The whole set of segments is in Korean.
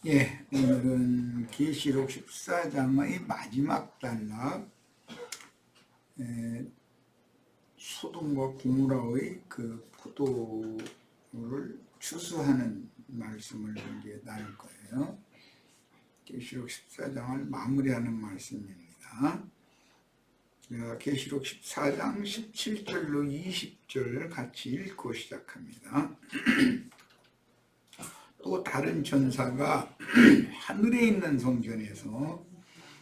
예, 오늘은 계시록 14장의 마지막 단락, 소돔과 고모라의 그 포도를 추수하는 말씀을 이제 나눌 거예요. 계시록 14장을 마무리하는 말씀입니다. 계시록 14장 17절로 20절 같이 읽고 시작합니다. 또 다른 천사가 하늘에 있는 성전에서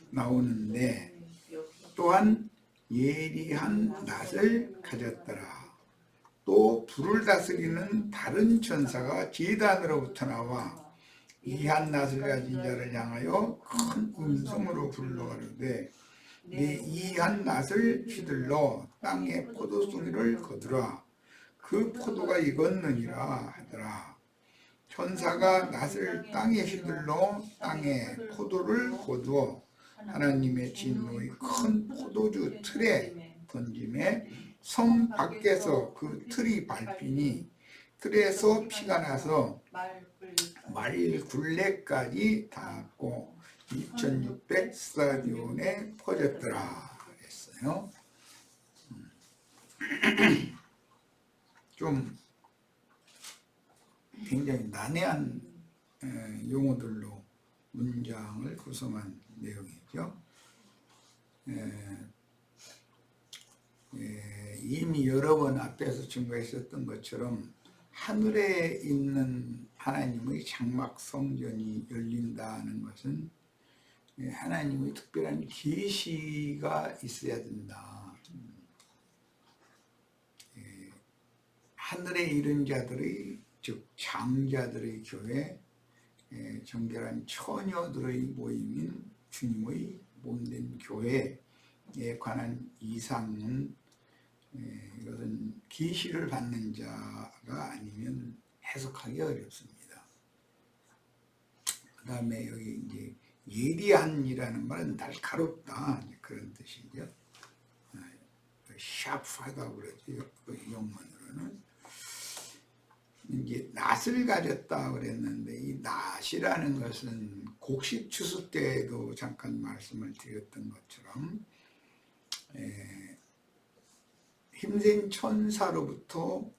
나오는데 또한 예리한 낫을 가졌더라. 또 불을 다스리는 다른 천사가 제단으로부터 나와 이 한 낫을 가진 자를 향하여 큰 음성으로 불러 가로되 네 이 한 낫을 휘둘러 땅에 포도송이를 거두라. 그 포도가 익었느니라 하더라. 천사가 낫을 땅에 휘둘러 땅에 포도를 거두어 하나님의 진노의 큰 포도주 틀에 던짐에 성 밖에서 그 틀이 밟히니 틀에서 피가 나서 말 굴레까지 닿았고 2600 스타디온에 퍼졌더라 그랬어요. 좀 굉장히 난해한 용어들로 문장을 구성한 내용이죠. 이미 여러 번 앞에서 증거했었던 것처럼 하늘에 있는 하나님의 장막 성전이 열린다는 것은 하나님의 특별한 계시가 있어야 된다. 하늘에 이른 자들의 즉 장자들의 교회, 정결한 처녀들의 모임인 주님의 몸된 교회에 관한 이상은 이것은 계시를 받는 자가 아니면 해석하기 어렵습니다. 그 다음에 여기 이제 예리한이라는 말은 날카롭다 그런 뜻이죠. 샤프하다고 그러죠. 그 영문으로는. 이제 낫을 가졌다 그랬는데 이 낫이라는 것은 곡식 추수 때에도 잠깐 말씀을 드렸던 것처럼 힘센 천사로부터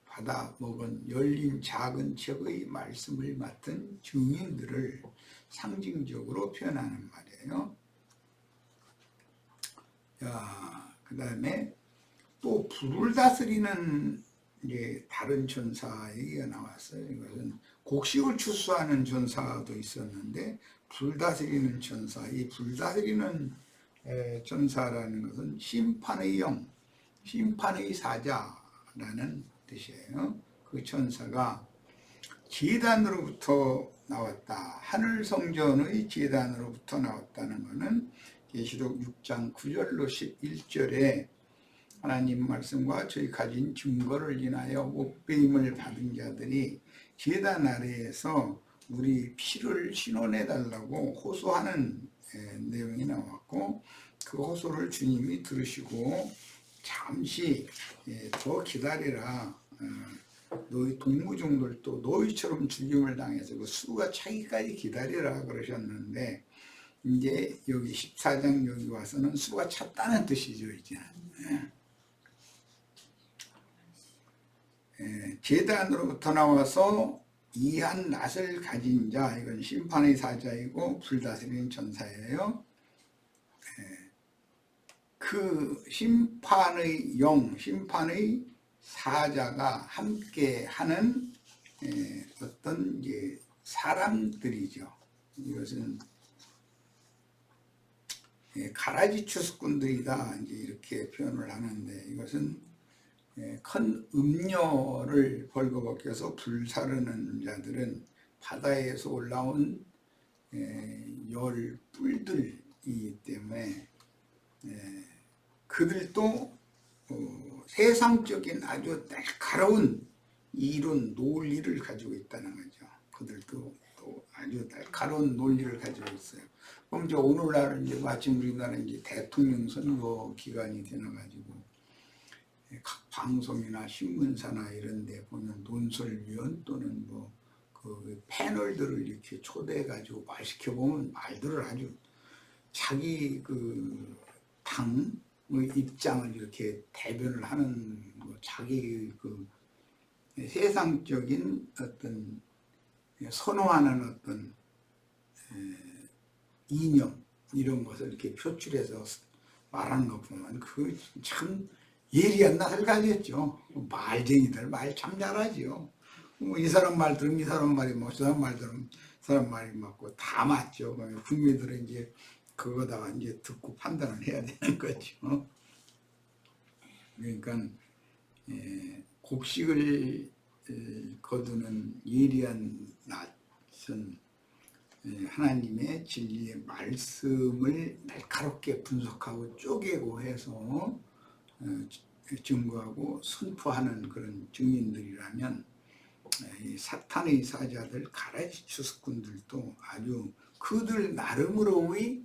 받아 먹은 열린 작은 척의 말씀을 맡은 증인들을 상징적으로 표현하는 말이에요. 그 다음에 또 불을 다스리는 이제 다른 천사 얘기가 나왔어요. 이것은 곡식을 추수하는 천사도 있었는데 불 다스리는 천사, 이 불 다스리는 천사라는 것은 심판의 영, 심판의 사자라는 뜻이에요. 그 천사가 제단으로부터 나왔다. 하늘 성전의 제단으로부터 나왔다는 것은 계시록 6장 9절로 11절에 하나님 말씀과 저희 가진 증거를 인하여 못배임을 받은 자들이 제단 아래에서 우리 피를 신원해 달라고 호소하는 내용이 나왔고 그 호소를 주님이 들으시고 잠시 더 기다리라. 너희 동무종들도 너희처럼 죽임을 당해서 그 수가 차기까지 기다리라 그러셨는데 이제 여기 14장 여기 와서는 수가 찼다는 뜻이죠. 이제 제단으로부터 나와서 이 한 낫을 가진 자, 이건 심판의 사자이고 불다스리는 천사예요. 그 심판의 영, 심판의 사자가 함께 하는 어떤 이제 사람들이죠. 이것은 가라지 추수꾼들이다 이제 이렇게 표현을 하는데 이것은 큰 음료를 벌거벗겨서 불사르는 자들은 바다에서 올라온 열 뿔들이기 때문에 그들도 세상적인 아주 날카로운 이론 논리를 가지고 있다는 거죠. 그들도 또 아주 날카로운 논리를 가지고 있어요. 그럼 이제 오늘날 이제 마침 우리나라 이제 대통령 선거 기간이 되어가지고 각 방송이나 신문사나 이런 데 보면 논설위원 또는 뭐 그 패널들을 이렇게 초대해가지고 말 시켜보면 말들을 아주 자기 그 당의 입장을 이렇게 대변을 하는 자기 그 세상적인 어떤 선호하는 어떤 이념 이런 것을 이렇게 표출해서 말하는 거 보면 그 참 예리한 낯을 가졌죠. 말쟁이들 말 참 잘하지요. 이 사람 말 들으면 이 사람 말이 맞고 저 사람 말 들으면 저 사람 말이 맞고 다 맞죠. 국민들은 이제 그거다가 이제 듣고 판단을 해야 되는 거죠. 그러니까 곡식을 거두는 예리한 낯은 하나님의 진리의 말씀을 날카롭게 분석하고 쪼개고 해서 증거하고 선포하는 그런 증인들이라면 사탄의 사자들 가라지 추수꾼들도 아주 그들 나름으로의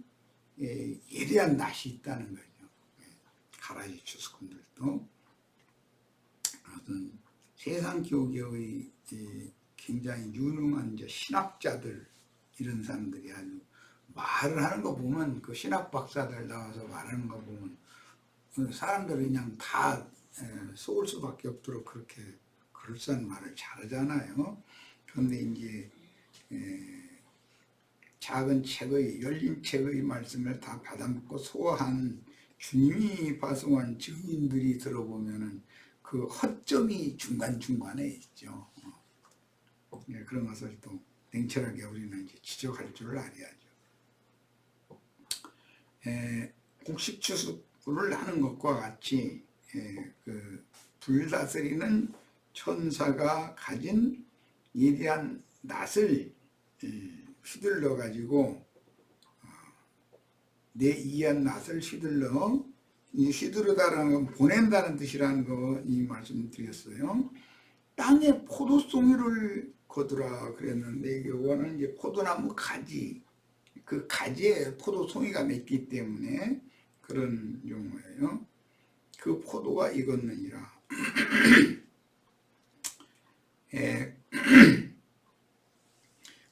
예리한 낯이 있다는 거죠. 가라지 추수꾼들도 어떤 세상 교계의 굉장히 유능한 신학자들 이런 사람들이 아주 말을 하는 거 보면 그 신학 박사들 나와서 말하는 거 보면 사람들이 그냥 다 속을 수밖에 없도록 그렇게 그럴싸한 말을 잘하잖아요. 그런데 이제 작은 책의 열린 책의 말씀을 다 받아먹고 소화한 주님이 파송한 증인들이 들어보면은 그 허점이 중간중간에 있죠. 그런 것을 또 냉철하게 우리는 이제 지적할 줄 알아야죠. 곡식 추수를 하는 것과 같이 그 불다스리는 천사가 가진 예리한 낫을 휘둘러 가지고 내 이한 낫을 휘둘러 휘두르다라는 건 보낸다는 뜻이라는 거 이 말씀드렸어요. 땅에 포도송이를 거두라 그랬는데 이거는 이제 포도나무 가지 그 가지에 포도송이가 맺기 때문에 그런 용어예요. 그 포도가 익었느니라.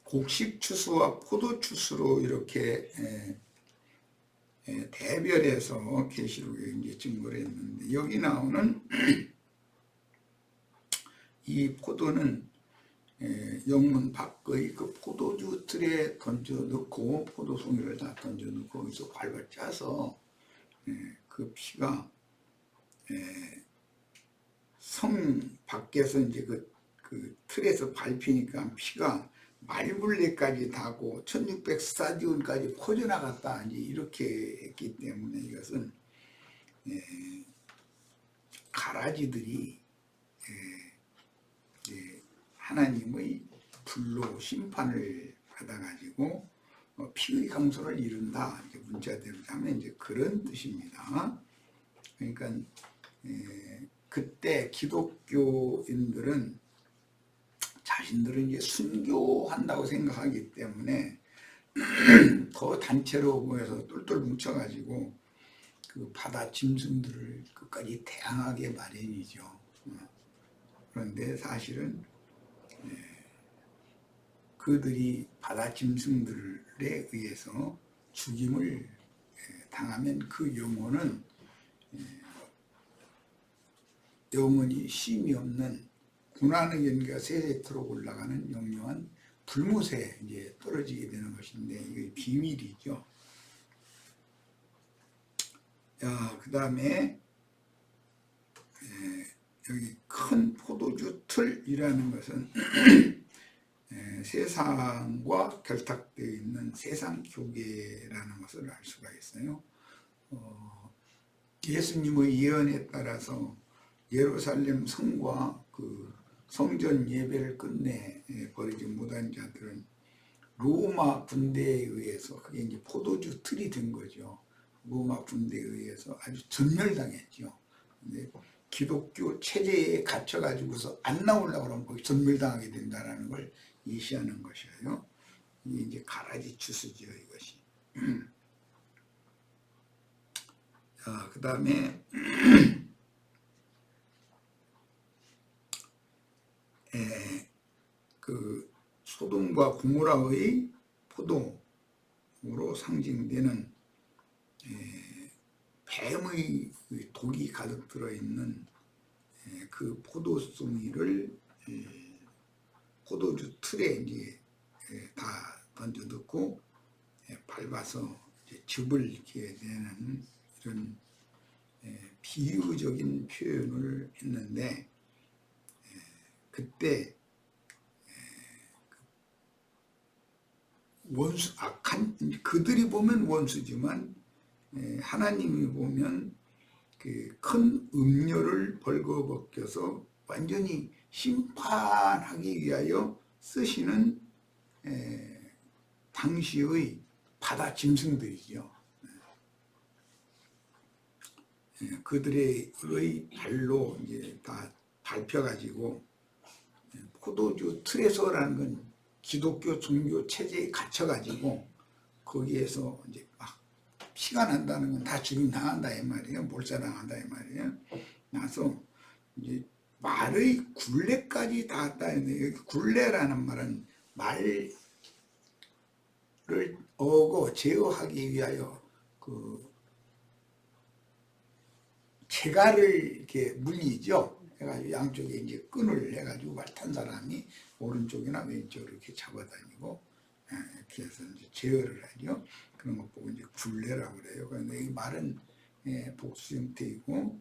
곡식 추수와 포도 추수로 이렇게 대별해서 계시록에 이제 증거를 했는데 여기 나오는 이 포도는 영문 밖의 그 포도주 틀에 던져 넣고 포도송이를 다 던져 넣고 거기서 밟아 짜서 그 피가 성 밖에서 이제 그 틀에서 밟히니까 피가 말물레까지 닿고 1600 스타디온까지 퍼져나갔다 이제 이렇게 했기 때문에 이것은 가라지들이 하나님의 불로 심판을 받아가지고 피의 강소를 이룬다. 이제 문자대로 하면 이제 그런 뜻입니다. 그러니까 그때 기독교인들은 자신들은 이제 순교한다고 생각하기 때문에 더 단체로 모여서 똘똘 뭉쳐가지고 그 바다 짐승들을 끝까지 대항하게 마련이죠. 그런데 사실은 그들이 바다 짐승들에 의해서 죽임을 당하면 그 영혼은 영원히 쉼이 없는 고난의 연기가 세세토록 올라가는 영영한 불못에 이제 떨어지게 되는 것인데 이게 비밀이죠. 그 다음에 여기 큰 포도주 틀이라는 것은 세상과 결탁되어 있는 세상 교계라는 것을 알 수가 있어요. 예수님의 예언에 따라서 예루살렘 성과 그 성전 예배를 끝내 버리지 못한 자들은 로마 군대에 의해서 그게 이제 포도주 틀이 된 거죠. 로마 군대에 의해서 아주 전멸당했죠. 근데 기독교 체제에 갇혀가지고서 안 나오려고 그러면 거기 전멸당하게 된다는 걸 예시하는 것이에요. 이게 이제 가라지 추수죠, 이것이. 자, 그 다음에 그 소돔과 고모라의 포도로 상징되는 뱀의 독이 가득 들어있는 그 포도송이를 포도주 틀에 이제 다 던져 넣고 밟아서 이제 즙을 이렇게 내는 이런 비유적인 표현을 했는데, 그때 원수, 악한, 그들이 보면 원수지만 하나님이 보면 그 큰 음료를 벌거벗겨서 완전히 심판하기 위하여 쓰시는 당시의 바다 짐승들이죠. 그들의 발로 이제 다 밟혀가지고 포도주 트레서라는 건 기독교 종교 체제에 갇혀가지고 거기에서 이제 막 피가 난다는 건 다 죽임당한다 이 말이에요. 몰살당한다 이 말이에요. 나서 이제 말의 굴레까지 닿았다. 여기 굴레라는 말은 말을 어고 제어하기 위하여 그 재갈을 이렇게 물리죠. 해가지고 양쪽에 이제 끈을 해가지고 말 탄 사람이 오른쪽이나 왼쪽으로 이렇게 잡아다니고 이렇게 해서 이제 제어를 하죠. 그런 것 보고 이제 굴레라고 그래요. 그런데 이 말은 복수 형태이고,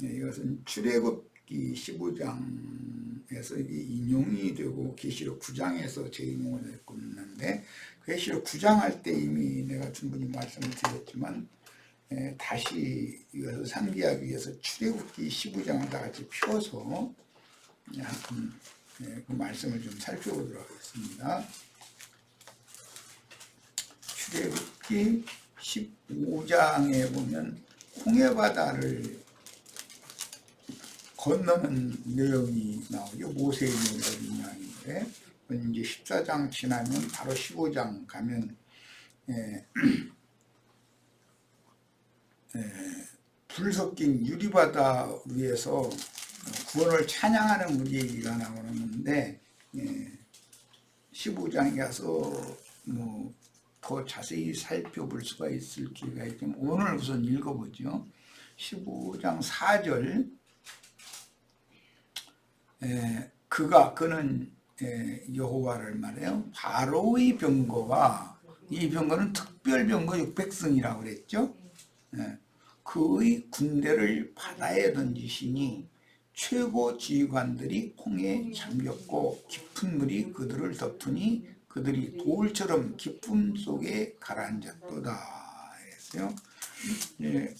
이것은 출애굽기 15장에서 이게 인용이 되고 계시록 9장에서 재인용을 했고 있는데, 계시록 9장 할 때 이미 내가 충분히 말씀을 드렸지만 다시 이것을 상기하기 위해서 출애굽기 15장을 다 같이 펴서 그 말씀을 좀 살펴보도록 하겠습니다. 출애굽기 15장에 보면 홍해바다를 건너는 내용이 나오죠. 모세의 내용인데, 이제 14장 지나면 바로 15장 가면 불 섞인 유리바다 위에서 구원을 찬양하는 무리가 나오는데, 15장에 가서 뭐 더 자세히 살펴볼 수가 있을 기회가 있지만 오늘 우선 읽어보죠. 15장 4절, 그는 여호와를 말해요. 바로의 병거와, 이 병거는 특별 병거 600승이라고 그랬죠. 그의 군대를 바다에 던지시니 최고 지휘관들이 홍해에 잠겼고 깊은 물이 그들을 덮으니 그들이 돌처럼 깊음 속에 가라앉았도다 했어요. 이게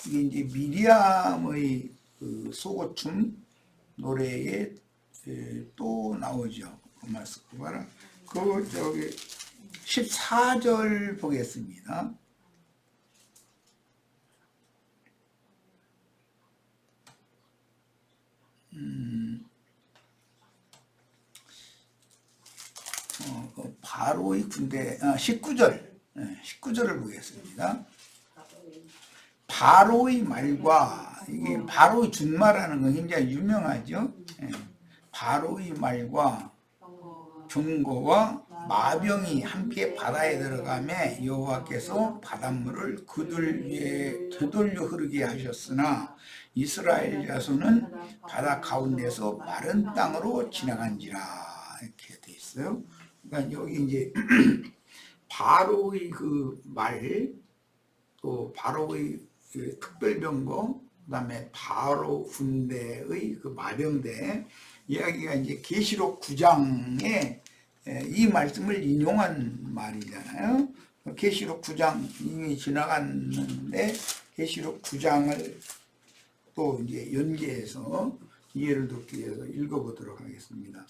이제 미리암의 그 속옷춤 노래에 또 나오죠. 그 말씀 봐라. 그 저기 14절 보겠습니다. 바로의 군대, 19절을 보겠습니다. 바로의 말과, 이게 바로의 준마라는 건 굉장히 유명하죠. 바로의 말과 병거와 마병이 함께 바다에 들어가매 여호와께서 바닷물을 그들 위에 되돌려 흐르게 하셨으나 이스라엘 자손은 바다 가운데서 마른 땅으로 지나간지라, 이렇게 돼 있어요. 그러니까 여기 이제 바로의 그 말, 또 바로의 그 특별병거, 그다음에 바로 군대의 그 마병대 이야기가 이제 계시록 9장에 이 말씀을 인용한 말이잖아요. 계시록 9장 이미 지나갔는데 계시록 9장을 또 이제 연계해서 이해를 돕기 위해서 읽어보도록 하겠습니다.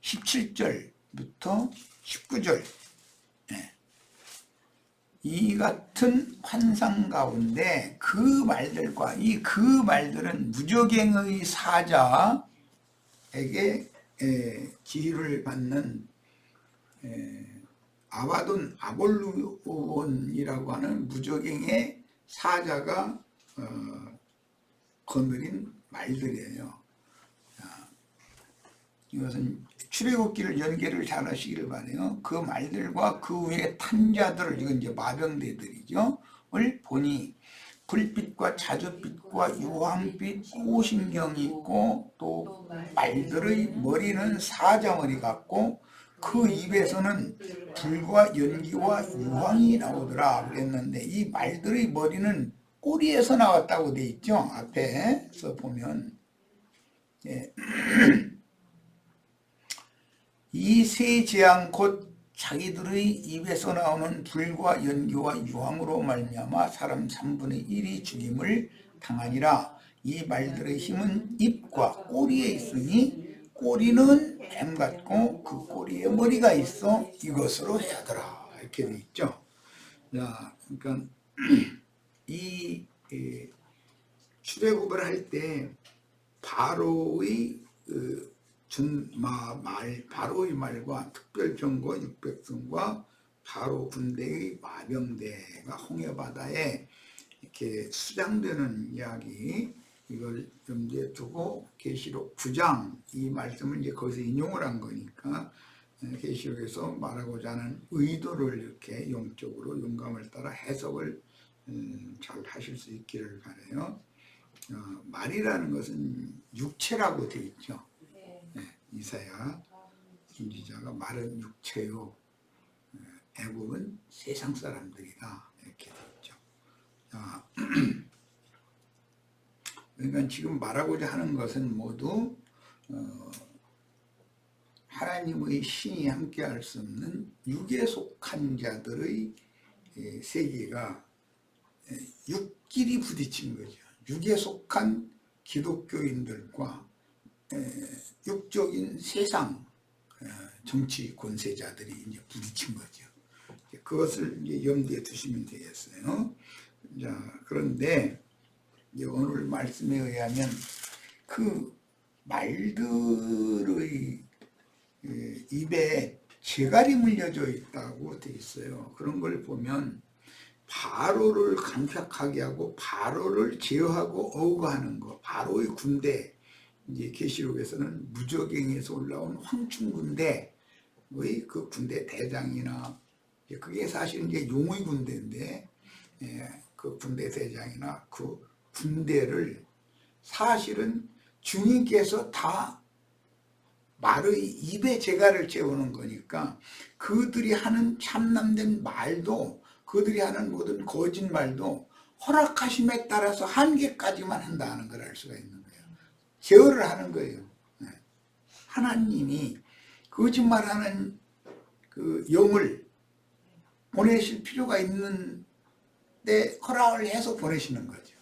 17절부터 19절. 이 같은 환상 가운데 그 말들과 그 말들은 무저갱의 사자에게 지휘를 받는 아바돈 아볼루온이라고 하는 무저갱의 사자가 거느린 말들이에요. 이것은 출애굽기를 연계를 잘 하시기를 바래요. 그 말들과 그 위에 탄 자들을, 이건 이제 마병대들이죠. 을 보니 불빛과 자줏빛과 유황빛 꽃신경이 있고 또 말들의 머리는 사자머리 같고 그 입에서는 불과 연기와 유황이 나오더라 그랬는데, 이 말들의 머리는 꼬리에서 나왔다고 돼 있죠. 앞에서 보면. 예. 이 세 재앙 곧 자기들의 입에서 나오는 불과 연기와 유황으로 말미암아 사람 3분의 1이 죽임을 당하니라. 이 말들의 힘은 입과 꼬리에 있으니 꼬리는 뱀 같고 그 꼬리에 머리가 있어 이것으로 해하더라. 이렇게 돼 있죠. 자, 그러니까 이 출애굽을 할 때 바로의 바로의 말과 특별정거 600성과 바로 군대의 마병대가 홍해바다에 이렇게 수장되는 이야기, 이걸 염두에 두고 계시록 9장 이 말씀을 이제 거기서 인용을 한 거니까 계시록에서 말하고자 하는 의도를 이렇게 영적으로 영감을 따라 해석을 잘 하실 수 있기를 바라요. 말이라는 것은 육체라고 되어 있죠. 네, 이사야 선지자가 말은 육체요, 애국은 세상 사람들이다 이렇게 되어 있죠. 그러니까 지금 말하고자 하는 것은 모두 하나님의 신이 함께할 수 없는 육에 속한 자들의 세계가 육끼리 부딪힌 거죠. 육에 속한 기독교인들과 육적인 세상 정치 권세자들이 이제 부딪힌 거죠. 그것을 이제 염두에 두시면 되겠어요. 자, 그런데 이제 오늘 말씀에 의하면 그 말들의 입에 재갈이 물려져 있다고 되어 있어요. 그런 걸 보면 바로를 강팍하게 하고 바로를 제어하고 어우하는 거, 바로의 군대, 이제 계시록에서는 무저갱에서 올라온 황충군대의 그 군대 대장이나, 그게 사실 이제 용의 군대인데, 그 군대 대장이나 그 군대를 사실은 주님께서 다 말의 입에 재갈을 채우는 거니까 그들이 하는 참남된 말도, 그들이 하는 모든 거짓말도 허락하심에 따라서 한계까지만 한다는 걸 알 수가 있는 거예요. 제어를 하는 거예요. 하나님이 거짓말하는 그 영을 보내실 필요가 있는데 허락을 해서 보내시는 거죠.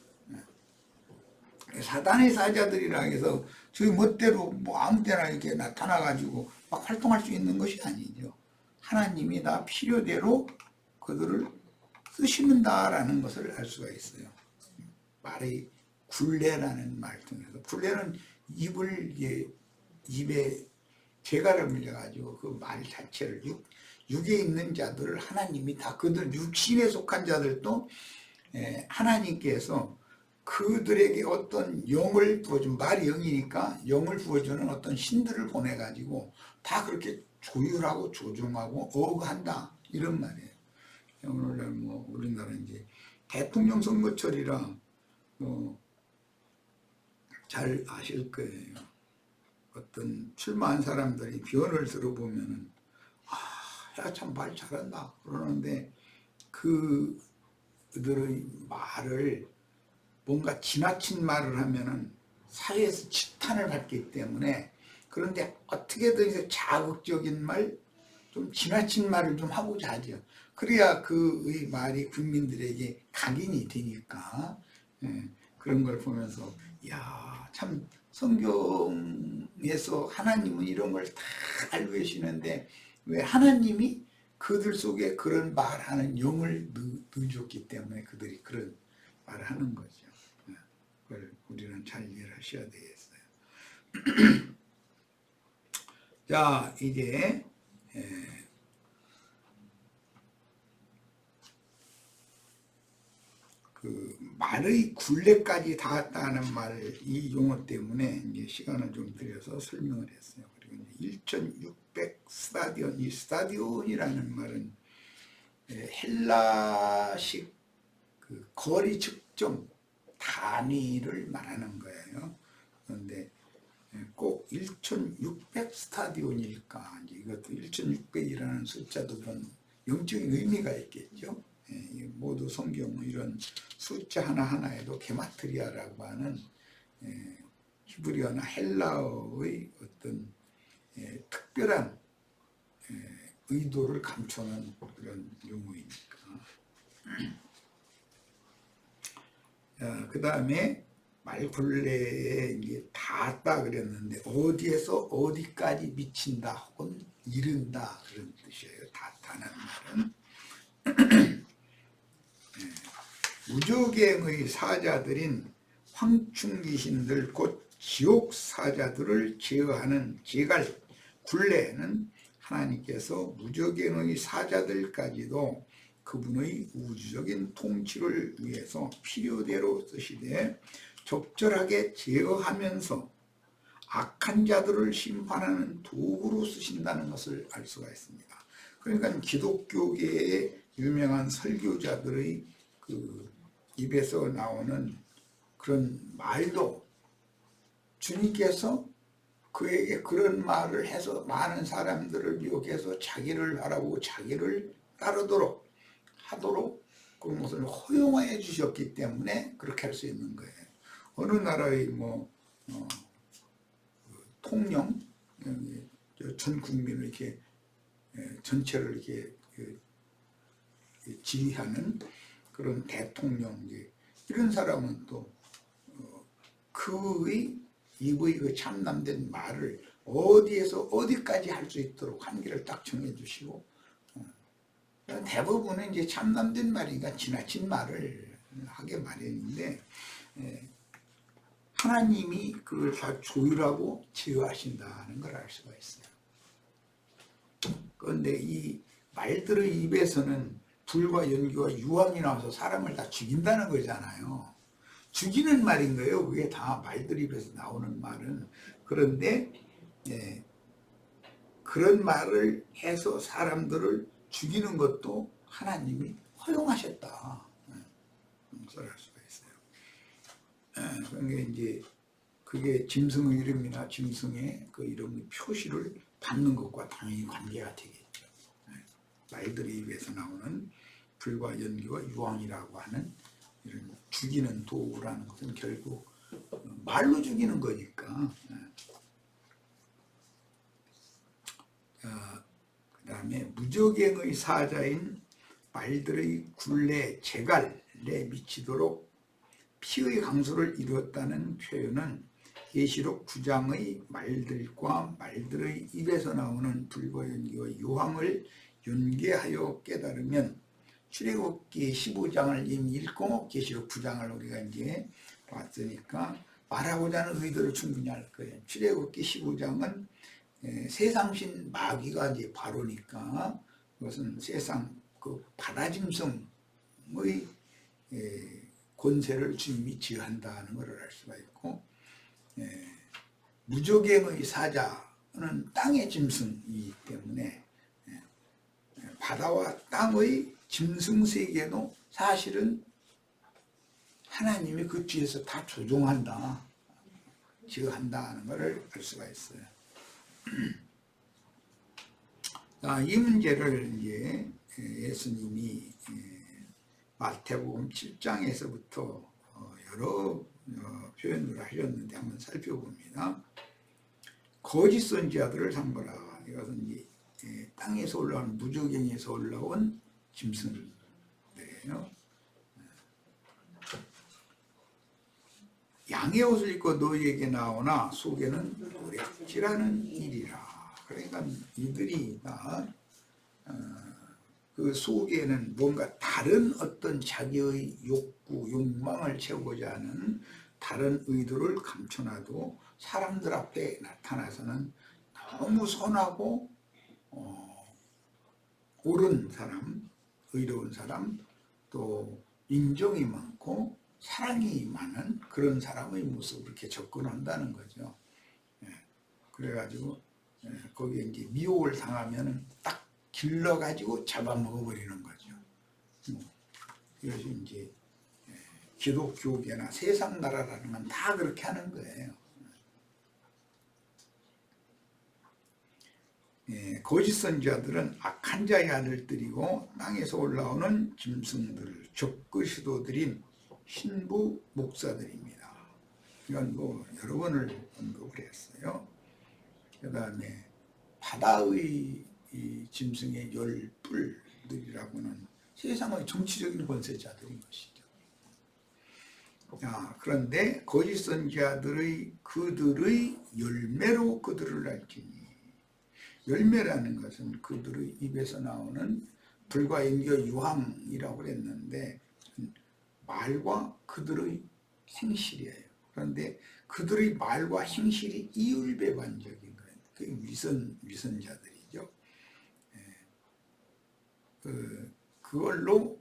사단의 사자들이라 해서 저희 멋대로 뭐 아무 때나 이렇게 나타나가지고 막 활동할 수 있는 것이 아니죠. 하나님이 다 필요대로 그들을 쓰시는다라는 것을 알 수가 있어요. 말의 굴레라는 말 통해서, 굴레는 입에 재갈을 물려가지고 그 말 자체를 육에 있는 자들을 하나님이 다, 그들 육신에 속한 자들도 하나님께서 그들에게 어떤 영을 부어준, 말이 영이니까 영을 부어주는 어떤 신들을 보내가지고 다 그렇게 조율하고 조종하고 어우한다 이런 말이에요. 오늘날 뭐 우리나라 이제 대통령 선거철이라 잘 아실 거예요. 어떤 출마한 사람들이 변을 들어보면은 야, 참 말 잘한다 그러는데 그들의 말을 뭔가 지나친 말을 하면은 사회에서 지탄을 받기 때문에, 그런데 어떻게든 이제 자극적인 말, 좀 지나친 말을 좀 하고자 하죠. 그래야 그의 말이 국민들에게 각인이 되니까. 그런 걸 보면서 야, 참 성경에서 하나님은 이런 걸 다 알고 계시는데 왜 하나님이 그들 속에 그런 말하는 영을 넣어줬기 때문에 그들이 그런 말을 하는 거죠. 그걸 우리는 잘 이해를 하셔야 되겠어요. 자, 이제 그 말의 굴레까지 닿았다는 말, 이 용어 때문에 이제 시간을 좀 들여서 설명을 했어요. 그리고 이제 1600 스타디온, 이 스타디온이라는 말은 헬라식 그 거리 측정 단위를 말하는 거예요. 그런데 꼭 1600 스타디온일까? 이것도 1600이라는 숫자도 그런 영적인 의미가 있겠죠. 모두 성경 이런 숫자 하나하나에도 게마트리아라고 하는 히브리어나 헬라어의 어떤 특별한 의도를 감추는 그런 용어이니까. 그 다음에 말굴레에 이제 닿았다 그랬는데 어디에서 어디까지 미친다 혹은 이른다 그런 뜻이에요. 닿다는 말은 무저갱의 사자들인 황충귀신들 곧 지옥 사자들을 제어하는 제갈 굴레는 하나님께서 무저갱의 사자들까지도 그분의 우주적인 통치를 위해서 필요대로 쓰시되 적절하게 제어하면서 악한 자들을 심판하는 도구로 쓰신다는 것을 알 수가 있습니다. 그러니까 기독교계의 유명한 설교자들의 그 입에서 나오는 그런 말도 주님께서 그에게 그런 말을 해서 많은 사람들을 유혹해서 자기를 바라보고 자기를 따르도록 하도록 그런 것을 허용해 주셨기 때문에 그렇게 할 수 있는 거예요. 어느 나라의 통령, 전 국민을 이렇게 전체를 이렇게 지휘하는 그런 대통령, 이런 사람은 또 그의 입의 그 참남된 말을 어디에서 어디까지 할 수 있도록 한계를 딱 정해 주시고, 대부분은 이제 참남된 말이니까 지나친 말을 하게 마련인데, 하나님이 그걸 다 조율하고 제어하신다는 걸 알 수가 있어요. 그런데 이 말들의 입에서는 불과 연기와 유황이 나와서 사람을 다 죽인다는 거잖아요. 죽이는 말인 거예요. 그게 다 말들 입에서 나오는 말은. 그런데 그런 말을 해서 사람들을 죽이는 것도 하나님이 허용하셨다. 그걸 알 수가 있어요. 그러니까 이제 그게 짐승의 이름이나 짐승의 그 이름의 표시를 받는 것과 당연히 관계가 되겠죠. 말들의 입에서 나오는 불과 연기와 유황이라고 하는 이런 죽이는 도구라는 것은 결국 말로 죽이는 거니까. 그 다음에 무저갱의 사자인 말들의 굴레 제갈에 미치도록 피의 강수를 이루었다는 표현은 계시록 9장의 말들과 말들의 입에서 나오는 불과 연기와 유황을 연계하여 깨달으면 출애굽기 15장을 이미 읽고 계시록 9장을 우리가 이제 봤으니까 말하고자 하는 의도를 충분히 알 거예요. 출애굽기 15장은 세상신 마귀가 이제 바로니까 그것은 세상 그 바다짐승의 권세를 주님이 지휘한다는 것을 알 수가 있고, 무저갱의 사자는 땅의 짐승이기 때문에 바다와 땅의 짐승 세계도 사실은 하나님이 그 뒤에서 다 조종한다, 지휘한다는 것을 알 수가 있어요. 이 문제를 이제 예수님이 마태복음 7장에서부터 여러 표현을 하셨는데 한번 살펴봅니다. 거짓 선지자들을 삼보라. 이것은 이제 땅에서 올라온 무저갱에서 올라온 짐승들이에요. 양의 옷을 입고 너희에게 나오나 속에는 노략질하는 일이라. 그러니까 이들이 다 그 속에는 뭔가 다른 어떤 자기의 욕구, 욕망을 채우고자 하는 다른 의도를 감춰놔도 사람들 앞에 나타나서는 너무 선하고 옳은 사람, 의로운 사람, 또 인정이 많고 사랑이 많은 그런 사람의 모습을 이렇게 접근한다는 거죠. 그래가지고 거기에 이제 미혹을 당하면은 딱 길러가지고 잡아먹어버리는 거죠. 이것이 이제 기독교계나 세상 나라라는 건 다 그렇게 하는 거예요. 거짓 선지자들은 악한 자의 아들들이고 땅에서 올라오는 짐승들, 적그시도들인 신부 목사들입니다. 이건 뭐 여러 번을 언급을 했어요. 그 다음에 바다의 이 짐승의 열뿔들이라고는 세상의 정치적인 권세자들인 것이죠. 그런데 거짓 선지자들의 그들의 열매로 그들을 알지니, 열매라는 것은 그들의 입에서 나오는 불과 인겨 유황이라고 했는데 말과 그들의 행실이에요. 그런데 그들의 말과 행실이 이율배반적인 거예요. 그 위선자들이죠. 그걸로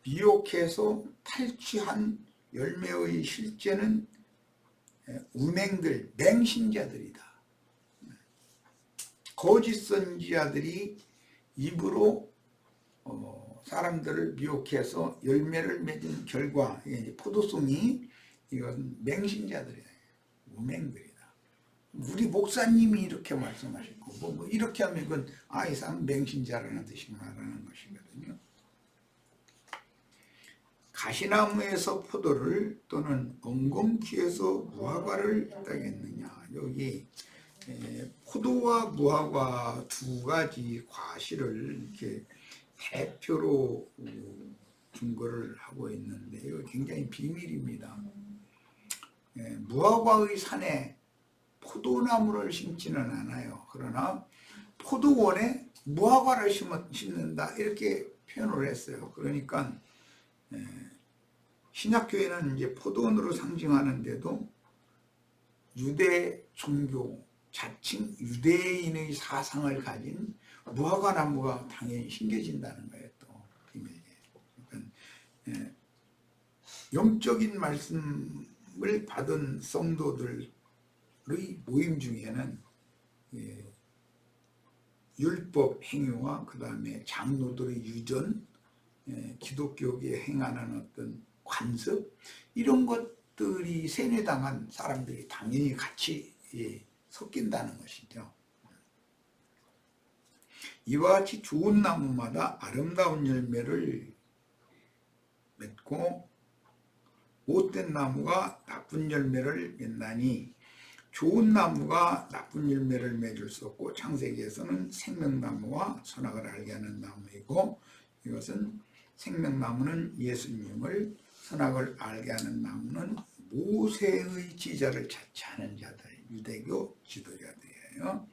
미혹해서 탈취한 열매의 실제는 우맹들, 맹신자들이다. 거짓 선지자들이 입으로 사람들을 미혹해서 열매를 맺은 결과 포도송이 이건 맹신자들이에요. 우맹들이다. 우리 목사님이 이렇게 말씀하셨고 뭐 이렇게 하면 이건 이 사람 맹신자라는 뜻이 말하는 것이거든요. 가시나무에서 포도를 또는 엉겅퀴에서 무화과를 따겠느냐. 여기 포도와 무화과 두 가지 과실을 이렇게 대표로 증거를 하고 있는데 이거 굉장히 비밀입니다. 무화과의 산에 포도나무를 심지는 않아요. 그러나 포도원에 무화과를 심는다 이렇게 표현을 했어요. 그러니까 신약교회는 이제 포도원으로 상징하는데도 유대 종교 자칭 유대인의 사상을 가진 무화과 나무가 당연히 심겨진다는 거예요. 또 비밀이에요. 그러니까 영적인 말씀을 받은 성도들의 모임 중에는 율법 행위와 그 다음에 장로들의 유전, 기독교계에 행하는 어떤 관습 이런 것들이 세뇌당한 사람들이 당연히 같이 섞인다는 것이죠. 이와 같이 좋은 나무마다 아름다운 열매를 맺고 못된 나무가 나쁜 열매를 맺나니 좋은 나무가 나쁜 열매를 맺을 수 없고 창세기에서는 생명나무와 선악을 알게 하는 나무이고 이것은 생명나무는 예수님을 선악을 알게 하는 나무는 모세의 지자를 자처하는 자들 유대교 지도자들이에요.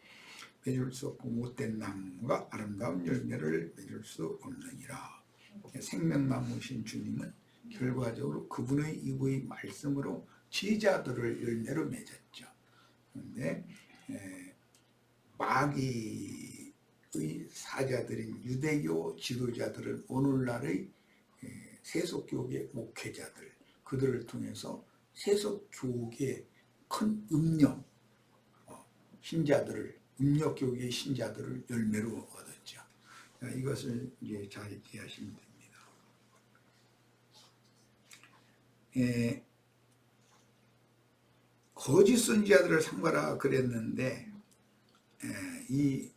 맺을 수 없고 못된 나무가 아름다운 열매를 맺을 수 없느니라. 생명나무신 주님은 결과적으로 그분의 입의 말씀으로 지자들을 열매로 맺었죠. 그런데 마귀의 사자들인 유대교 지도자들은 오늘날의 세속교계 목회자들 그들을 통해서 세속교계 큰 음력 신자들을 음력교계의 신자들을 열매로 얻었죠. 이것을 이제 잘 이해하시면 됩니다. 거짓 선지자들을 삼가라 그랬는데 이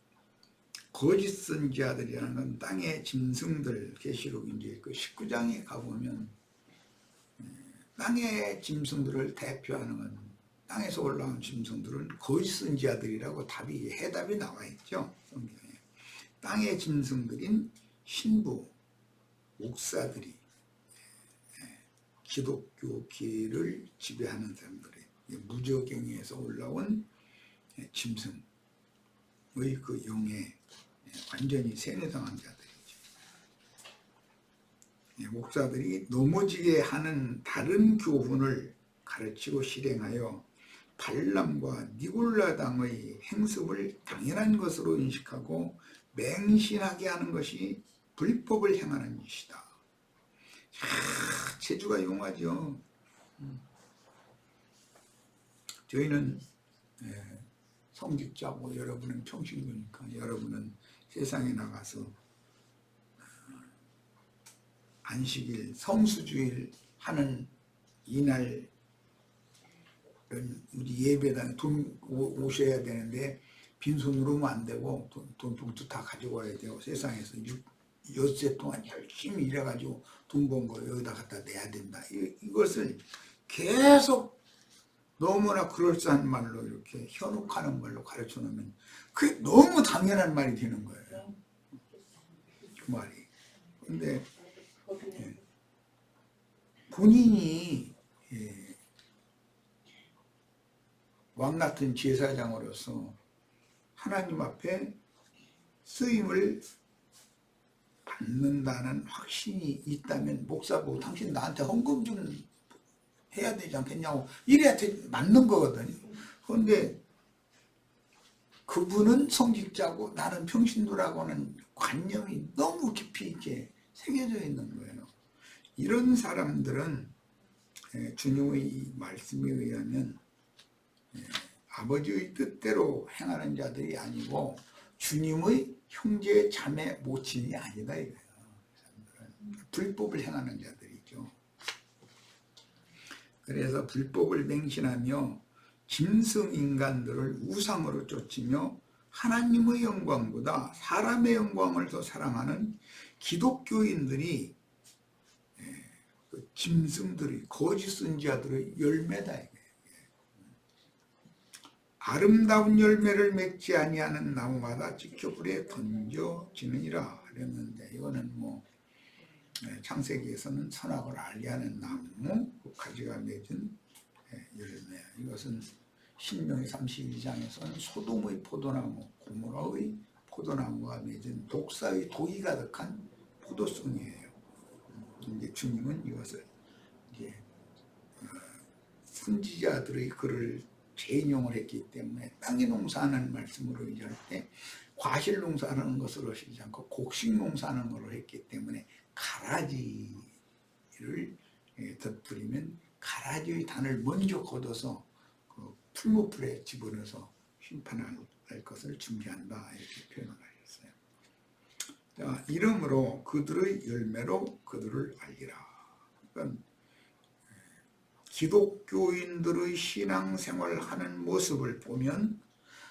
거짓 선지자들이라는 건 땅의 짐승들 계시록 이제 그 19장에 가보면 땅의 짐승들을 대표하는 건 땅에서 올라온 짐승들은 거짓 선지자들이라고 해답이 나와 있죠. 성경에. 땅의 짐승들인 신부 목사들이 기독교계를 지배하는 사람들이 무저갱에서 올라온 짐승의 그 영에 완전히 세뇌당한 자들이죠. 목사들이 넘어지게 하는 다른 교훈을 가르치고 실행하여 발람과 니골라당의 행습을 당연한 것으로 인식하고 맹신하게 하는 것이 불법을 행하는 짓이다. 재주가 용하죠. 저희는 성직자고 여러분은 평신도니까 여러분은 세상에 나가서 안식일, 성수주일 하는 이날은 우리 예배당에 돈 오셔야 되는데 빈손으로 오면 안 되고 돈 봉투 다 가지고 와야 되고 세상에서 엿새 동안 열심히 일해가지고 돈 번 거 여기다 갖다 내야 된다. 이것을 계속 너무나 그럴싸한 말로 이렇게 현혹하는 말로 가르쳐 놓으면 그게 너무 당연한 말이 되는 거예요. 그 말이. 근데 본인이 왕 같은 제사장으로서 하나님 앞에 쓰임을 받는다는 확신이 있다면 목사 보고 당신 나한테 헌금 좀 해야 되지 않겠냐고 이래야 맞는 거거든요. 그런데 그분은 성직자고 나는 평신도라고 하는 관념이 너무 깊이 있게 새겨져 있는 거예요. 이런 사람들은 주님의 말씀에 의하면 아버지의 뜻대로 행하는 자들이 아니고 주님의 형제 자매 모친이 아니다 이거예요. 불법을 행하는 자들이죠. 그래서 불법을 맹신하며 짐승 인간들을 우상으로 쫓으며 하나님의 영광보다 사람의 영광을 더 사랑하는 기독교인들이 그 짐승들의 거짓 선지자들의 열매다 이거예요. 아름다운 열매를 맺지 아니하는 나무마다 찍혀 불에 던져지느니라 그랬는데 이거는 뭐 창세기에서는 선악을 알리하는 나무 그 가지가 맺은 열매. 이것은 신명기 32장에서는 소돔의 포도나무 고모라의 포도나무가 맺은 독사의 독이 가득한 포도송이에요. 이제 주님은 이것을 이제 선지자들의 글을 재인용을 했기 때문에 땅에 농사하는 말씀으로 얘기할 때 과실 농사하는 것으로 하시지 않고 곡식 농사하는 것으로 했기 때문에 가라지를 덧부리면 가라지의 단을 먼저 걷어서 그 풀무풀에 집어넣어서 심판할 것을 준비한다 이렇게 표현을 하셨어요. 자, 이러므로 그들의 열매로 그들을 알리라. 그러니까 기독교인들의 신앙생활을 하는 모습을 보면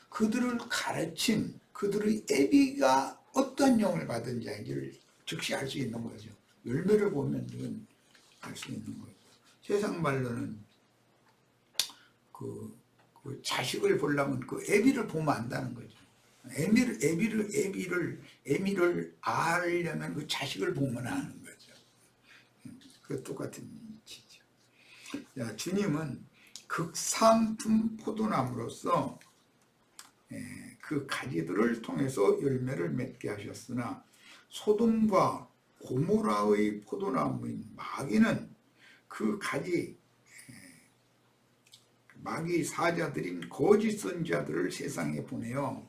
그들을 가르친 그들의 애비가 어떤 영을 받은 자인지를 즉시 알 수 있는 거죠. 열매를 보면 이건 알 수 있는 거죠. 세상 말로는 그 자식을 보려면 그 애비를 보면 안다는 거죠. 애비를 알려면 그 자식을 보면 아는 거죠. 그 똑같은 이치죠. 자, 주님은 극상품 포도나무로서 그 가지들을 통해서 열매를 맺게 하셨으나 소돔과 고모라의 포도나무인 마귀는 그 가지 마귀 사자들인 거짓 선지자들을 세상에 보내어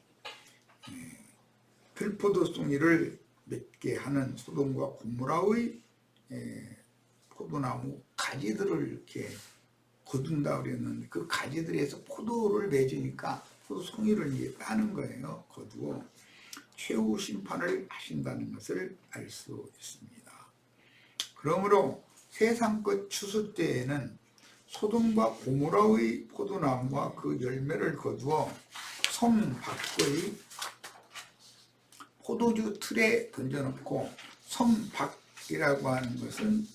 들포도송이를 맺게 하는 소돔과 고모라의 포도나무 가지들을 이렇게 거둔다 그랬는데 그 가지들에서 포도를 맺으니까 포도송이를 이제 따는 거예요. 거두어 최후 심판을 하신다는 것을 알 수 있습니다. 그러므로 세상 끝 추수 때에는 소돔과 고모라의 포도나무와 그 열매를 거두어 성 밖의 포도주 틀에 던져놓고 성 밖이라고 하는 것은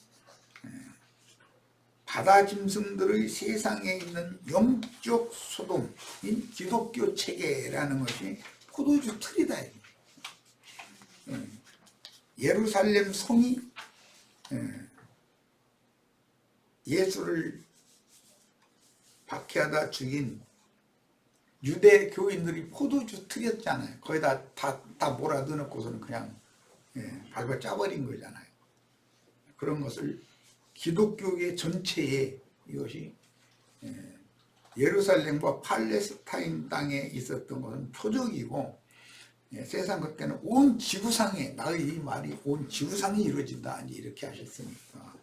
바다 짐승들의 세상에 있는 영적 소돔인 기독교 체계라는 것이 포도주 틀이다. 예루살렘 성이 예수를 박해하다 죽인 유대 교인들이 포도주 틀이었잖아요. 거기다 다 몰아 넣어놓고서는 그냥 밟아 짜버린 거잖아요. 그런 것을 기독교계 전체에 이것이 예루살렘과 팔레스타인 땅에 있었던 것은 표적이고 세상 그때는 온 지구상에 나의 이 말이 온 지구상에 이루어진다 이렇게 하셨으니까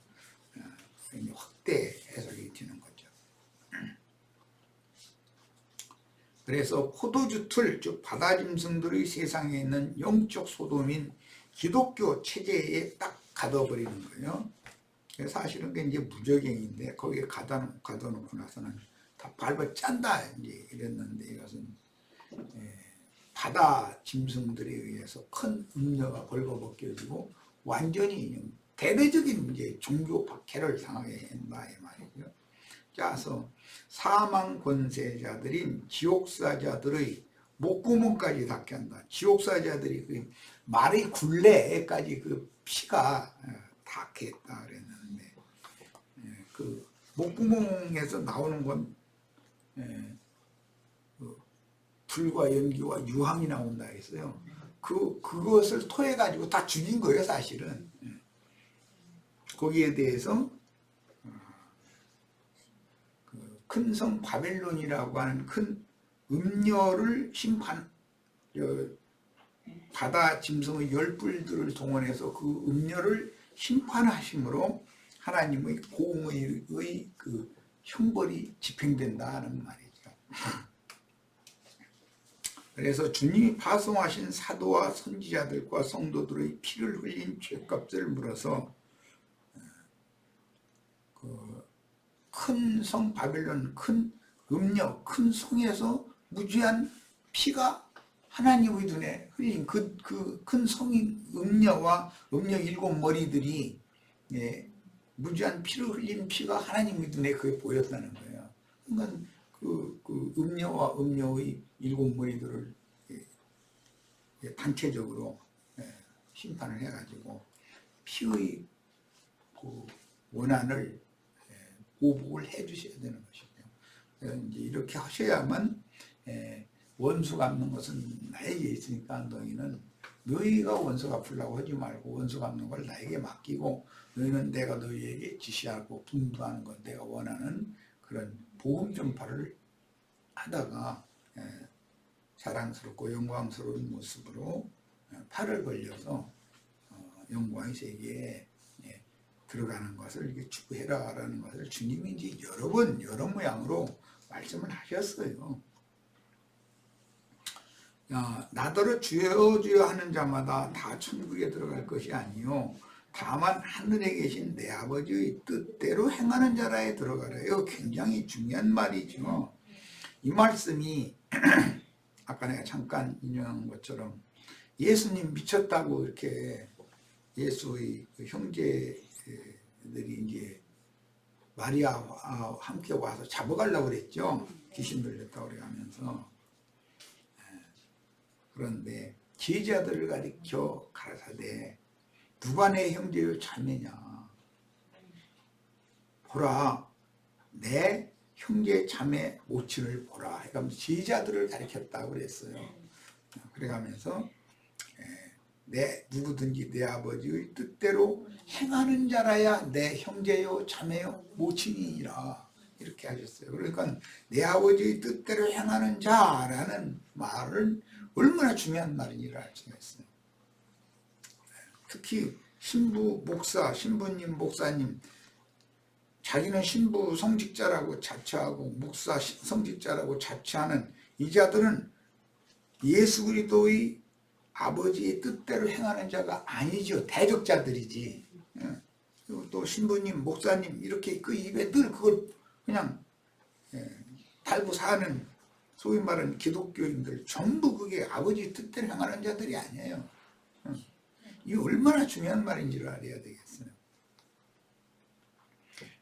확대 해석이 되는 거죠. 그래서 포도주 틀, 즉 바다 짐승들의 세상에 있는 영적 소돔인 기독교 체제에 딱 가둬버리는 거예요. 사실은 그게 이제 무적행인데 거기에 가둬놓고 나서는 다 밟아 짠다 이제 이랬는데, 이것은 바다 짐승들에 의해서 큰 음녀가 벌거벗겨지고 완전히 대대적인 이제 종교 박해를 당하게 한다 이 말이죠. 짜서 사망 권세자들인 지옥사자들의 목구멍까지 닿게 한다. 지옥사자들이 그 말의 굴레까지 그 피가 닿게 했다 그랬는데, 그 목구멍에서 나오는 건 불과 연기와 유황이 나온다 했어요. 그것을 토해 가지고 다 죽인 거예요, 사실은. 거기에 대해서 큰 성 바벨론이라고 하는 큰 음녀를 바다 짐승의 10뿔들을 동원해서 그 음녀를 심판하심으로 하나님의 공의의 그 형벌이 집행된다는 말이죠. 그래서 주님이 파송하신 사도와 선지자들과 성도들의 피를 흘린 죄값을 물어서 큰 성 바벨론, 큰 음녀, 큰 성에서 무지한 피가 하나님의 눈에 흘린 그 큰 성인 음녀와 음녀 7머리들이 무지한 피를 흘린 피가 하나님의 눈에 그게 보였다는 거예요. 그러니까 그 음녀와 음녀의 7머리들을 단체적으로 심판을 해가지고 피의 그 원한을 보복을 해주셔야 되는 것이죠. 이제 이렇게 하셔야만 원수 갚는 것은 나에게 있으니까 너희는 너희가 원수 갚으려고 하지 말고 원수 갚는 걸 나에게 맡기고, 너희는 내가 너희에게 지시하고 분부하는 것, 내가 원하는 그런 복음 전파를 하다가 자랑스럽고 영광스러운 모습으로 팔을 벌려서 영광의 세계에 들어가는 것을 이렇게 추구해라라는 것을 주님이 이제 여러 번 여러 모양으로 말씀을 하셨어요. 나더러 주여 주여 하는 자마다 다 천국에 들어갈 것이 아니요 다만 하늘에 계신 내 아버지의 뜻대로 행하는 자라에 들어가래요. 굉장히 중요한 말이죠. 이 말씀이 아까 내가 잠깐 인용한 것처럼 예수님 미쳤다고 이렇게 예수의 그 형제들이 이제 마리아와 함께 와서 잡아가려고 그랬죠. 귀신 들렸다고 그래가면서. 그런데 제자들을 가리켜 가라사대 누가 내 형제요 자매냐, 보라 내 형제 자매 모친을 보라 해가면서 제자들을 가리켰다고 그랬어요. 그래가면서 누구든지 내 아버지의 뜻대로 행하는 자라야 내 형제요 자매요 모친이니라 이렇게 하셨어요. 그러니까 내 아버지의 뜻대로 행하는 자라는 말은 얼마나 중요한 말인지를 알 수가 있어요. 특히 신부, 목사, 신부님, 목사님, 자기는 신부 성직자라고 자처하고 목사 성직자라고 자처하는 이 자들은 예수 그리스도의 아버지의 뜻대로 행하는 자가 아니죠. 대적자들이지. 그리고 또 신부님, 목사님 이렇게 그 입에 늘 그걸 그냥 달고 사는 소위 말하는 기독교인들 전부 그게 아버지 뜻대로 행하는 자들이 아니에요. 이게 얼마나 중요한 말인지를 알아야 되겠어요.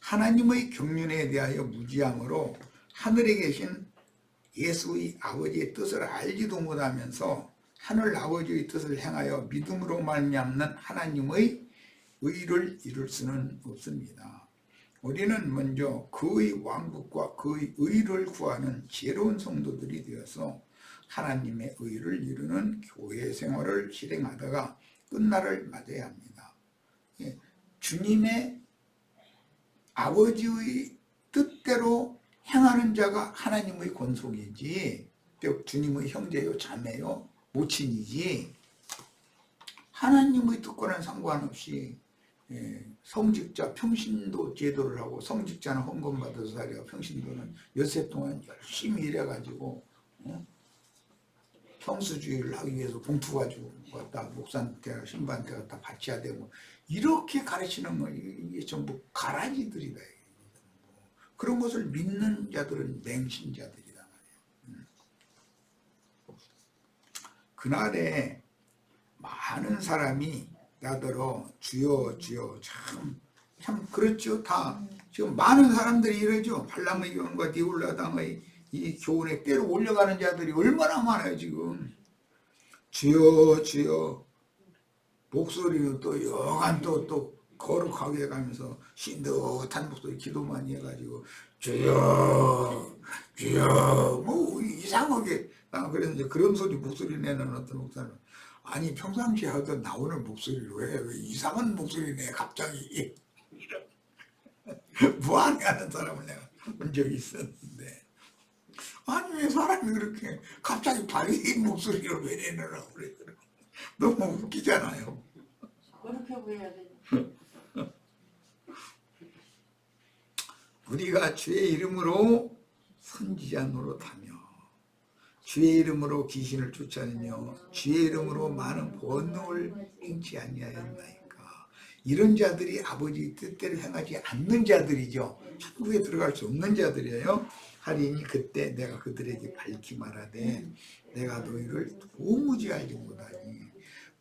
하나님의 경륜에 대하여 무지함으로 하늘에 계신 예수의 아버지의 뜻을 알지도 못하면서 하늘 아버지의 뜻을 행하여 믿음으로 말미암는 하나님의 의를 이룰 수는 없습니다. 우리는 먼저 그의 왕국과 그의 의를 구하는 지혜로운 성도들이 되어서 하나님의 의를 이루는 교회 생활을 실행하다가 끝날을 맞아야 합니다. 주님의 아버지의 뜻대로 행하는 자가 하나님의 권속이지, 즉 주님의 형제요 자매요 모친이지, 하나님의 뜻과는 상관없이 성직자 평신도 제도를 하고, 성직자는 헌금 받아서 살이고 평신도는 엿새 동안 열심히 일해가지고 성수주의를 하기 위해서 봉투 가지고 갖다 목사한테 신부한테 갖다 바쳐야 되고 이렇게 가르치는 거 이게 전부 가라지들이다. 그런 것을 믿는 자들은 맹신자들이다 말이에요. 그날에 많은 사람이 나더러 주여 주여 참 그렇죠. 다 지금 많은 사람들이 이러죠. 발람의 교훈과 디올라당의 이 교훈에 때로 올려가는 자들이 얼마나 많아요 지금. 주여 주여 목소리는 또 여간 또 거룩하게 가면서 신듯한 목소리 기도 많이 해가지고 주여 주여 뭐 이상하게 그랬는데 그런 소리 목소리 내는 어떤 목사는 아니 평상시에 하던 나오는 목소리로 왜 이상한 목소리 내 갑자기 무안해하는 사람을 내가 본 적이 있었는데 아니 왜 사람이 그렇게 갑자기 밝은 목소리로 왜 내느라고 그래. 너무 웃기잖아요. 그렇게 보여야 돼. 우리가 주의 이름으로 선지자 노릇하며 주의 이름으로 귀신을 쫓아내며 주의 이름으로 많은 권능을 행치 아니하였나이까. 이런 자들이 아버지 뜻대로 행하지 않는 자들이죠. 천국에 들어갈 수 없는 자들이에요. 하리니 그때 내가 그들에게 밝히 말하되 내가 너희를 도무지 알지 못하니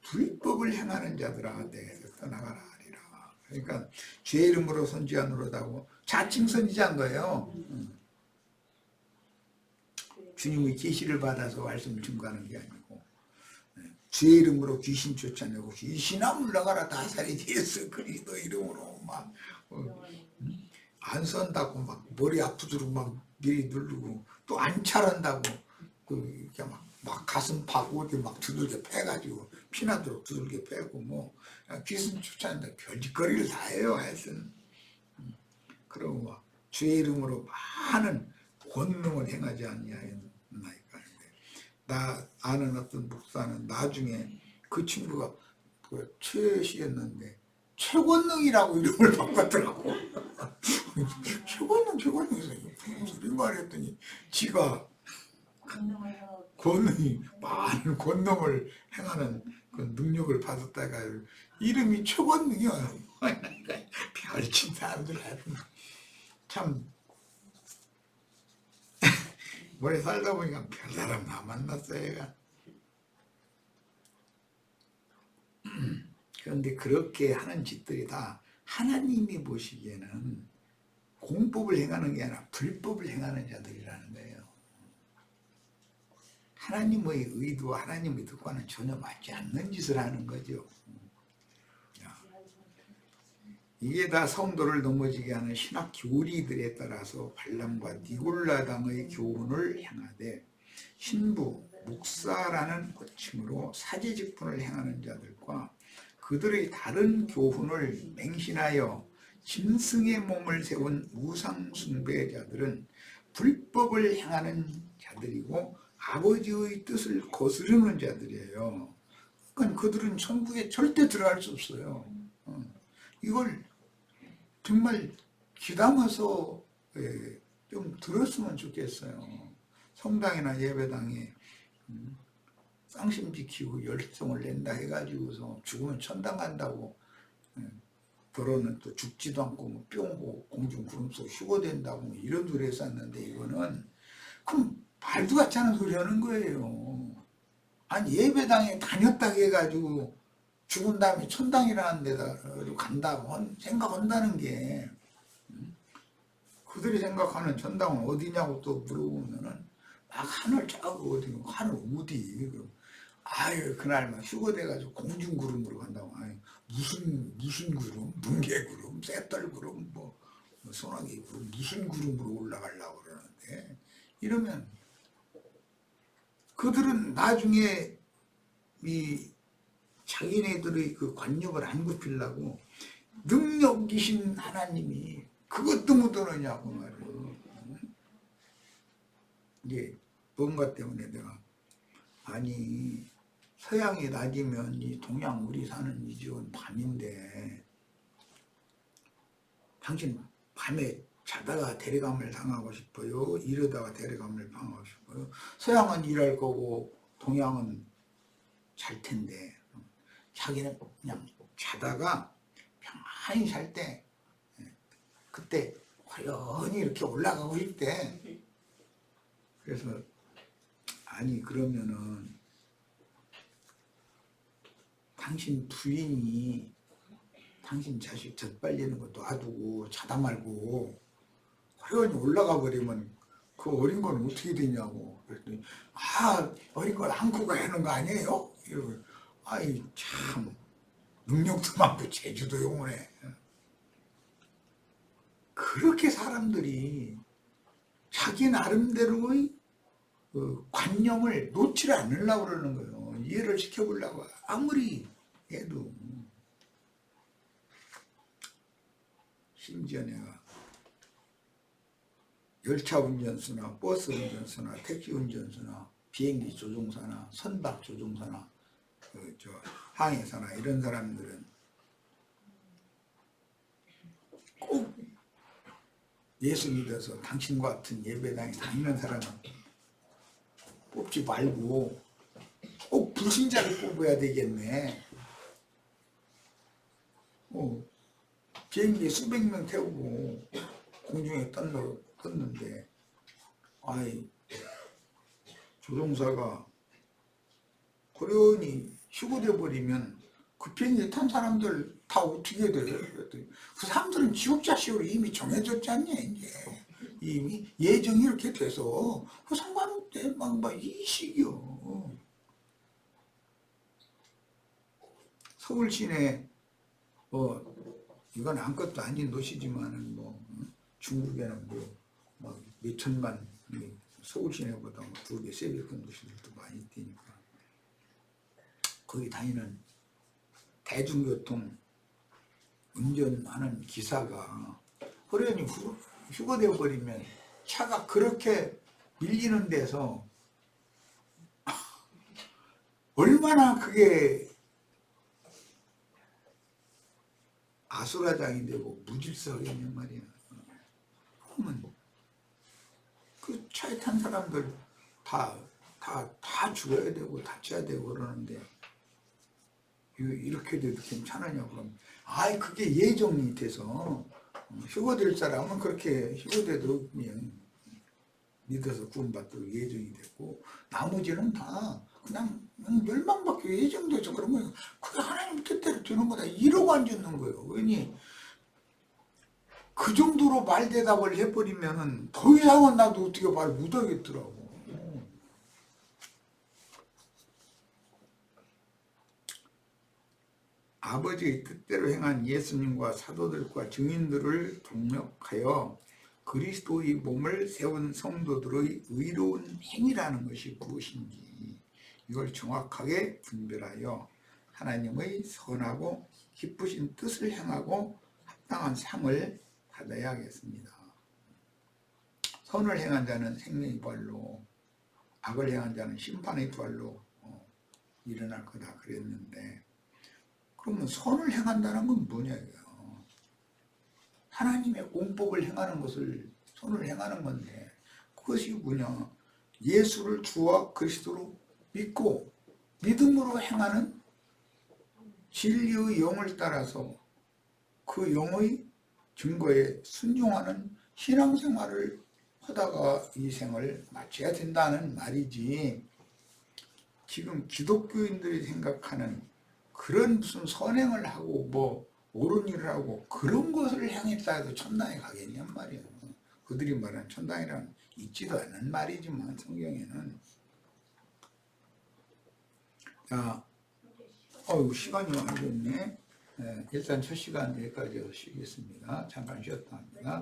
불법을 행하는 자들아 내게서 떠나가라 하리라. 그러니까 주의 이름으로 선지자 노릇하고 자칭 선지자인 거예요. 주님의 계시를 받아서 말씀을 증거하는 게 아니고 주의 이름으로 귀신 쫓아내고 귀신아 물러가라 다살이 예수 그리스도 이름으로 막 안 선다고 막 머리 아프도록 막 미리 누르고 또 안 차란다고 이렇게 막 가슴 파고 이렇게 막 두들겨 패가지고 피나도록 두들겨 패고 뭐 귀신 쫓아낸다 별짓거리를 다 해요. 하여튼 그리고 막 주의 이름으로 많은 권능을 행하지 아니하였나이까. 나 아는 어떤 목사는 나중에 그 친구가 최씨였는데 최권능이라고 이름을 바꿨더라고. 최권능에서 무슨 소리 말했더니 지가 권능이 많은 권능을 행하는 그 능력을 받았다가 이름이 최권능이야. 별친 사람들 하여튼 참 오래 살다 보니까 별 사람 다 만났어요. 얘가. 그런데 그렇게 하는 짓들이 다 하나님이 보시기에는 공법을 행하는 게 아니라 불법을 행하는 자들이라는 거예요. 하나님의 의도와 하나님의 뜻과는 전혀 맞지 않는 짓을 하는 거죠. 이게 다 성도를 넘어지게 하는 신학 교리들에 따라서 발람과 니골라당의 교훈을 행하되 신부, 목사라는 호칭으로 사제직분을 행하는 자들과 그들의 다른 교훈을 맹신하여 짐승의 몸을 세운 우상숭배자들은 불법을 행하는 자들이고 아버지의 뜻을 거스르는 자들이에요. 그러니까 그들은 천국에 절대 들어갈 수 없어요. 이걸 정말 귀담아서 좀 들었으면 좋겠어요. 성당이나 예배당에 쌍심 지키고 열성을 낸다 해가지고서 죽으면 천당 간다고 더러는 또 죽지도 않고 뭐 뿅 공중 구름 속 휴거된다고 뭐 이런 소리 했었는데 이거는 그럼 말도 같지 않은 소리 하는 거예요. 아니 예배당에 다녔다 해가지고 죽은 다음에 천당이라는 데다 간다고 생각한다는 게 그들이 생각하는 천당은 어디냐고 또 물어보면은 막 하늘 저거 어디 하늘 어디 아유 그날 막 휴거돼가지고 공중구름으로 간다고 아유 무슨 구름 뭉게구름 쇳떨구름 뭐 소나기 구름 무슨 구름으로 올라가려고 그러는데 이러면 그들은 나중에 이 자기네들의 그 관념을 안 굽히려고 능력이신 하나님이 그것도 못하느냐고 말이에요. 이게 뭔가 때문에 내가 아니 서양이 낮이면 이 동양 우리 사는 이 지역은 밤인데 당신 밤에 자다가 대리감을 당하고 싶어요? 이러다가 대리감을 당하고 싶어요? 서양은 일할 거고 동양은 잘 텐데 자기는 그냥 자다가 편안히 잘 때 그때 화연히 이렇게 올라가고 싶대. 그래서 아니 그러면은 당신 부인이 당신 자식 젖발리는 것도 놔두고 자다 말고 화연히 올라가 버리면 그 어린 건 어떻게 되냐고. 그랬더니 어린 건 안고 가야 하는 거 아니에요? 이러고 아이 참 능력도 많고 제주도 용어네. 그렇게 사람들이 자기 나름대로의 그 관념을 놓지 않으려고 그러는 거예요. 이해를 시켜보려고 아무리 해도. 심지어 내가 열차 운전수나 버스 운전수나 택시 운전수나 비행기 조종사나 선박 조종사나 항해사나 이런 사람들은 꼭 예수 믿어서 당신과 같은 예배당에 다니는 사람은 뽑지 말고 꼭 불신자를 뽑아야 되겠네. 비행기에 수백 명 태우고 공중에 떴는데 조종사가 고련히 휴고돼 버리면 그 비행기에 탄 사람들 다 어떻게 돼? 그 사람들은 지옥 자식으로 이미 정해졌지 않냐 이제. 이미 예정이 이렇게 돼서 그 상관없대. 막 이 식이요. 서울 시내 이건 아무것도 아닌 도시지만은 중국에는 막 몇천만 서울 시내보다 2배, 3배 큰 도시들도 많이 있으니까 거기 다니는 대중교통 운전하는 기사가 호련히 휴거되어 버리면 차가 그렇게 밀리는 데서 얼마나 그게 아수라장이 되고 무질서하겠냔 말이야. 그러면 그 차에 탄 사람들 다 죽어야 되고 다쳐야 되고 그러는데 이렇게 돼도 괜찮으냐 그럼 그게 예정이 돼서 휴거될 사람은 그렇게 휴거돼도 그냥 믿어서 구원받도록 예정이 됐고 나머지는 다 그냥 멸망받기 예정돼서 그러면 그게 하나님 뜻대로 되는 거다 이러고 앉았는 거예요. 왜니 그 정도로 말대답을 해버리면은 더 이상은 나도 어떻게 말 못하겠더라고. 아버지의 뜻대로 행한 예수님과 사도들과 증인들을 동력하여 그리스도의 몸을 세운 성도들의 의로운 행위라는 것이 무엇인지 이걸 정확하게 분별하여 하나님의 선하고 기쁘신 뜻을 행하고 합당한 상을 받아야 하겠습니다. 선을 행한 자는 생명의 부활로 악을 행한 자는 심판의 부활로 일어날 거다 그랬는데 그러면 선을 행한다는 건 뭐냐고요. 하나님의 공법을 행하는 것을 선을 행하는 건데 그것이 뭐냐. 예수를 주와 그리스도로 믿고 믿음으로 행하는 진리의 영을 따라서 그 영의 증거에 순종하는 신앙생활을 하다가 이 생을 마쳐야 된다는 말이지. 지금 기독교인들이 생각하는 그런 무슨 선행을 하고 옳은 일을 하고 그런 것을 향했다 해도 천당에 가겠냔 말이에요. 그들이 말하는 천당이란 있지도 않는 말이지만 성경에는. 자, 시간이 많이 됐네. 일단 첫 시간 여기까지 쉬겠습니다. 잠깐 쉬었다 합니다.